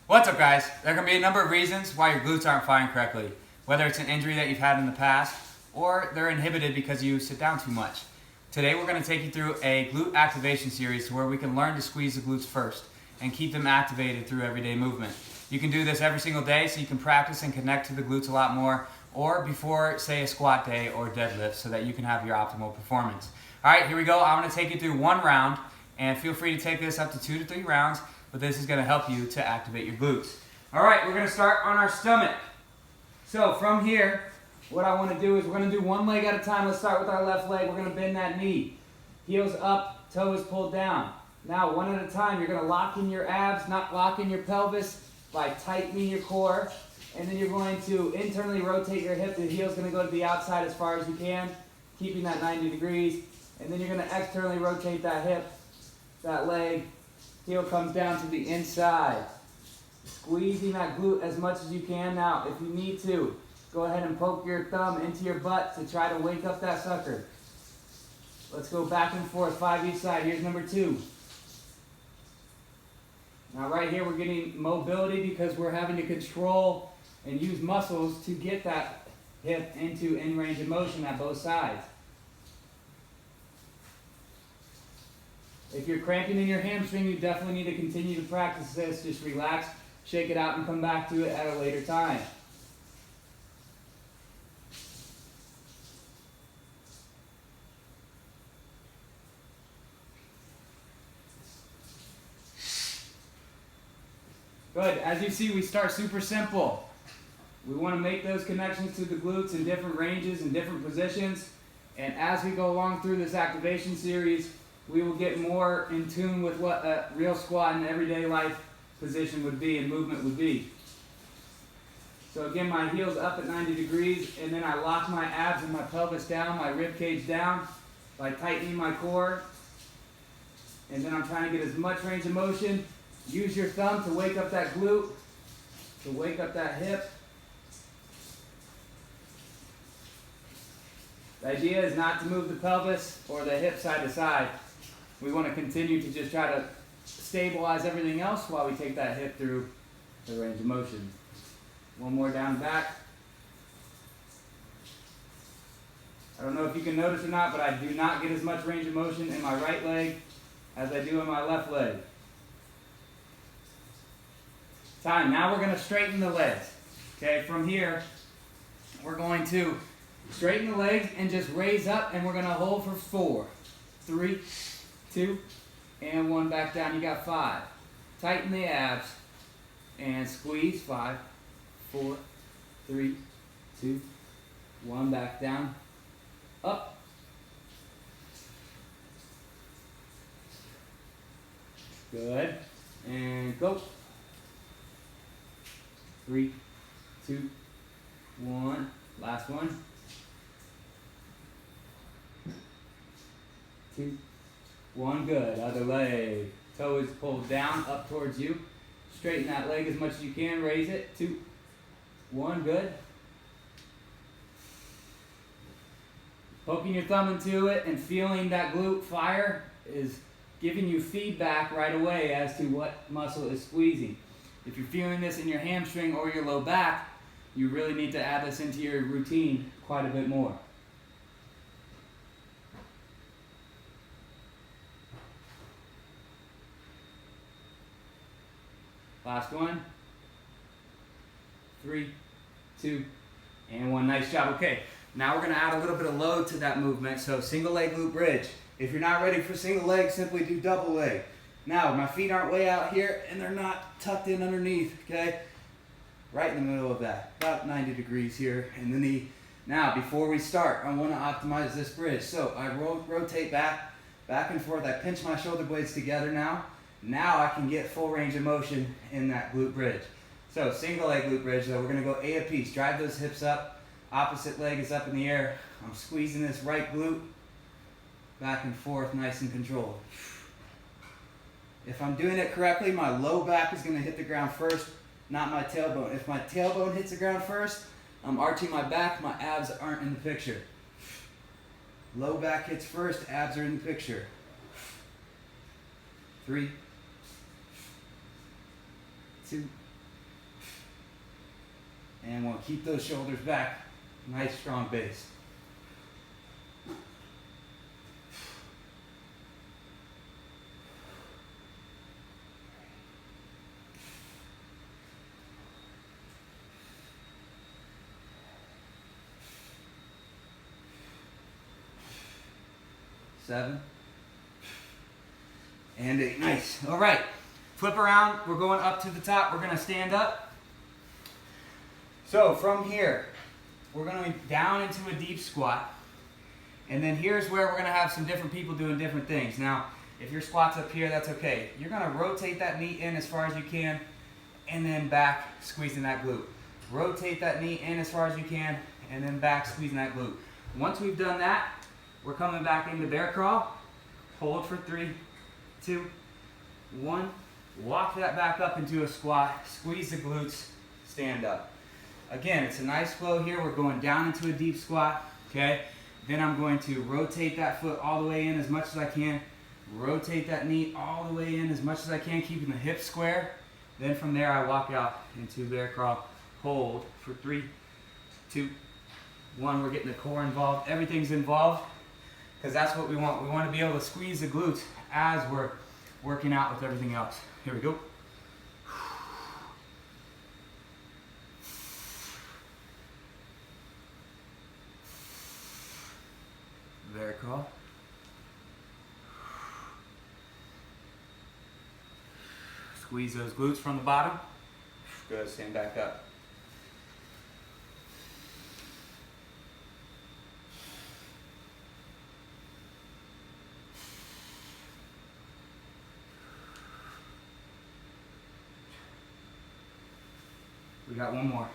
What's up, guys? There can be a number of reasons why your glutes aren't firing correctly, whether it's an injury that you've had in the past or they're inhibited because you sit down too much. Today we're going to take you through a glute activation series where we can learn to squeeze the glutes first and keep them activated through everyday movement. You can do this every single day so you can practice and connect to the glutes a lot more, or before, say, a squat day or deadlift so that you can have your optimal performance. Alright, here we go. I'm going to take you through one round, and feel free to take this up to 2 to 3 rounds, but this is going to help you to activate your glutes. Alright, we're going to start on our stomach. So from here, what I want to do is we're going to do one leg at a time. Let's start with our left leg. We're going to bend that knee. Heels up, toes pulled down. Now, one at a time, you're going to lock in your abs, not lock in your pelvis by tightening your core. And then you're going to internally rotate your hip. The heel's going to go to the outside as far as you can, keeping that 90 degrees. And then you're going to externally rotate that hip, that leg. Heel comes down to the inside. Squeezing that glute as much as you can. Now, if you need to, go ahead and poke your thumb into your butt to try to wake up that sucker. Let's go back and forth, 5 each side. Here's number 2. Now right here we're getting mobility because we're having to control and use muscles to get that hip into in range of motion at both sides. If you're cramping in your hamstring, you definitely need to continue to practice this. Just relax, shake it out, and come back to it at a later time. Good. As you see, we start super simple. We want to make those connections to the glutes in different ranges and different positions. And as we go along through this activation series, we will get more in tune with what a real squat in everyday life position would be and movement would be. So again, my heel's up at 90 degrees, and then I lock my abs and my pelvis down, my rib cage down by tightening my core. And then I'm trying to get as much range of motion. Use your thumb to wake up that glute, to wake up that hip. The idea is not to move the pelvis or the hip side to side. We want to continue to just try to stabilize everything else while we take that hip through the range of motion. One more down and back. I don't know if you can notice or not, but I do not get as much range of motion in my right leg as I do in my left leg. Time. Now we're going to straighten the legs. Okay, from here, we're going to straighten the legs and just raise up, and we're going to hold for 4, 3, 2, and 1 back down. You got 5. Tighten the abs and squeeze. 5, 4, 3, 2, 1 back down. Up. Good. And go. 3, 2, 1. Last one. 2, 1. Good. Other leg. Toe is pulled down, up towards you. Straighten that leg as much as you can. Raise it. 2, 1. Good. Poking your thumb into it and feeling that glute fire is giving you feedback right away as to what muscle is squeezing. If you're feeling this in your hamstring or your low back, you really need to add this into your routine quite a bit more. Last one. 3, 2, and 1. Nice job. Okay, now we're going to add a little bit of load to that movement. So single leg glute bridge. If you're not ready for single leg, simply do double leg. Now, my feet aren't way out here, and they're not tucked in underneath, okay? Right in the middle of that, about 90 degrees here in the knee. Now, before we start, I want to optimize this bridge. So I rotate back and forth. I pinch my shoulder blades together now. Now I can get full range of motion in that glute bridge. So single leg glute bridge, though, we're going to go 8 apiece. Drive those hips up. Opposite leg is up in the air. I'm squeezing this right glute back and forth, nice and controlled. If I'm doing it correctly, my low back is going to hit the ground first, not my tailbone. If my tailbone hits the ground first, I'm arching my back, my abs aren't in the picture. Low back hits first, abs are in the picture. 3, 2, And we'll keep those shoulders back. Nice strong base. Seven. And 8. Nice. All right. Flip around. We're going up to the top. We're going to stand up. So from here, we're going to be down into a deep squat. And then here's where we're going to have some different people doing different things. Now, if your squat's up here, that's okay. You're going to rotate that knee in as far as you can, and then back, squeezing that glute. Rotate that knee in as far as you can, and then back, squeezing that glute. Once we've done that, we're coming back into bear crawl. Hold for 3, 2, 1. Walk that back up into a squat. Squeeze the glutes. Stand up. Again, it's a nice flow here. We're going down into a deep squat. Okay. Then I'm going to rotate that foot all the way in as much as I can. Rotate that knee all the way in as much as I can, keeping the hips square. Then from there, I walk out into bear crawl. Hold for 3, 2, 1. We're getting the core involved. Everything's involved because that's what we want. We want to be able to squeeze the glutes as we're working out with everything else. Here we go. Bear crawl. Squeeze those glutes from the bottom. Good, stand back up. We got one more.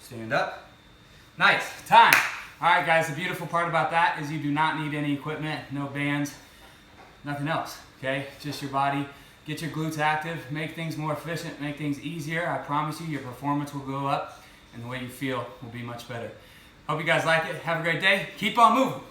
Stand up. Nice. Time. All right, guys, the beautiful part about that is you do not need any equipment, no bands, nothing else, okay? Just your body. Get your glutes active, make things more efficient, make things easier. I promise you, your performance will go up and the way you feel will be much better. Hope you guys like it. Have a great day. Keep on moving.